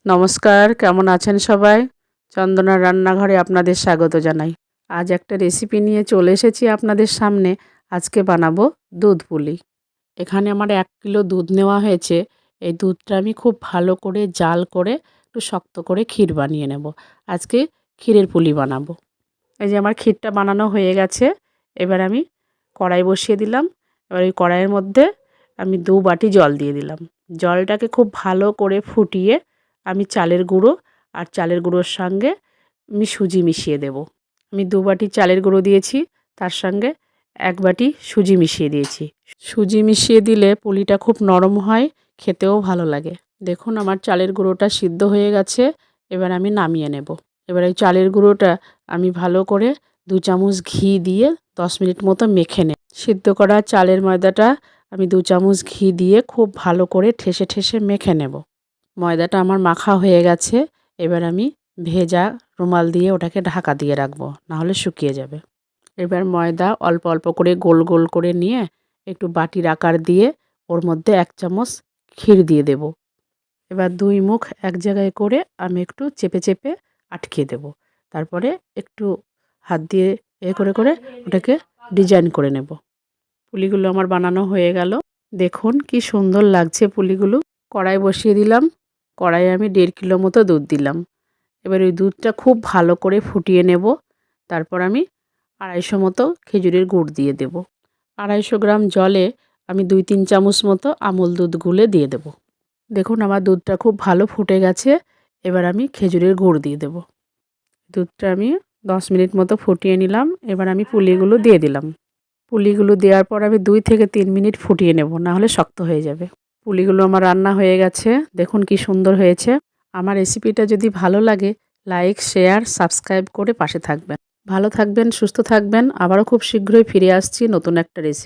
নমস্কার, কেমন আছেন সবাই? চন্দনার রান্নাঘরে আপনাদের স্বাগত জানাই। আজ একটা রেসিপি নিয়ে চলে এসেছি আপনাদের সামনে। আজকে বানাবো দুধ পুলি। এখানে আমার 1 কিলো দুধ নেওয়া হয়েছে। এই দুধটা আমি খুব ভালো করে জাল করে একটু শক্ত করে ক্ষীর বানিয়ে নেব। আজকে ক্ষীরের পুলি বানাবো। এই যে আমার ক্ষীরটা বানানো হয়ে গেছে। এবার আমি কড়াই বসিয়ে দিলাম। এবার ওই কড়াইয়ের মধ্যে আমি 2 বাটি জল দিয়ে দিলাম। জলটাকে খুব ভালো করে ফুটিয়ে আমি চালের গুঁড়ো আর চালের গুঁড়োর সঙ্গে আমি সুজি মিশিয়ে দেব। আমি 2 বাটি চালের গুঁড়ো দিয়েছি, তার সঙ্গে 1 বাটি সুজি মিশিয়ে দিয়েছি। সুজি মিশিয়ে দিলে পুলিটা খুব নরম হয়, খেতেও ভালো লাগে। দেখুন আমার চালের গুঁড়োটা সিদ্ধ হয়ে গেছে। এবার আমি নামিয়ে নেব। এবার এই চালের গুঁড়োটা আমি ভালো করে 2 চামচ ঘি দিয়ে 10 মিনিট মতো মেখে নেব। সিদ্ধ করা চালের ময়দাটা আমি 2 চামচ ঘি দিয়ে খুব ভালো করে ঠেসে ঠেসে মেখে নেব। ময়দাটা আমার মাখা হয়ে গেছে। এবার আমি ভেজা রুমাল দিয়ে ওটাকে ঢাকা দিয়ে রাখবো, নাহলে শুকিয়ে যাবে। এবার ময়দা অল্প অল্প করে গোল গোল করে নিয়ে একটু বাটির আকার দিয়ে ওর মধ্যে 1 চামচ ক্ষীর দিয়ে দেব। এবার 2 মুখ এক জায়গায় করে আমি একটু চেপে চেপে আটকে দেব। তারপরে একটু হাত দিয়ে করে করে ওটাকে ডিজাইন করে নেব। পুলিগুলো আমার বানানো হয়ে গেল। দেখুন কি সুন্দর লাগছে পুলিগুলো। কড়াই বসিয়ে দিলাম। কড়াইয়ে আমি 1.5 কিলো মতো দুধ দিলাম। এবার ওই দুধটা খুব ভালো করে ফুটিয়ে নেব। তারপর আমি 250 মতো খেজুরের গুড় দিয়ে দেব। 250 গ্রাম জলে আমি 2-3 চামচ মতো আমুল দুধ গুলে দিয়ে দেব। দেখুন আমার দুধটা খুব ভালো ফুটে গেছে। এবার আমি খেজুরের গুড় দিয়ে দেব। দুধটা আমি 10 মিনিট মতো ফুটিয়ে নিলাম। এবার আমি পুলিগুলো দিয়ে দিলাম। পুলিগুলো দেওয়ার পর আমি 2 থেকে 3 মিনিট ফুটিয়ে নেব, নাহলে শক্ত হয়ে যাবে। পুলিগুলো আমার রান্না হয়ে গেছে। দেখুন কি সুন্দর হয়েছে। আমার রেসিপিটা যদি ভালো লাগে, লাইক, শেয়ার, সাবস্ক্রাইব করে পাশে থাকবেন। ভালো থাকবেন, সুস্থ থাকবেন। আবারও খুব শীঘ্রই ফিরে আসছি নতুন একটা রেসিপি।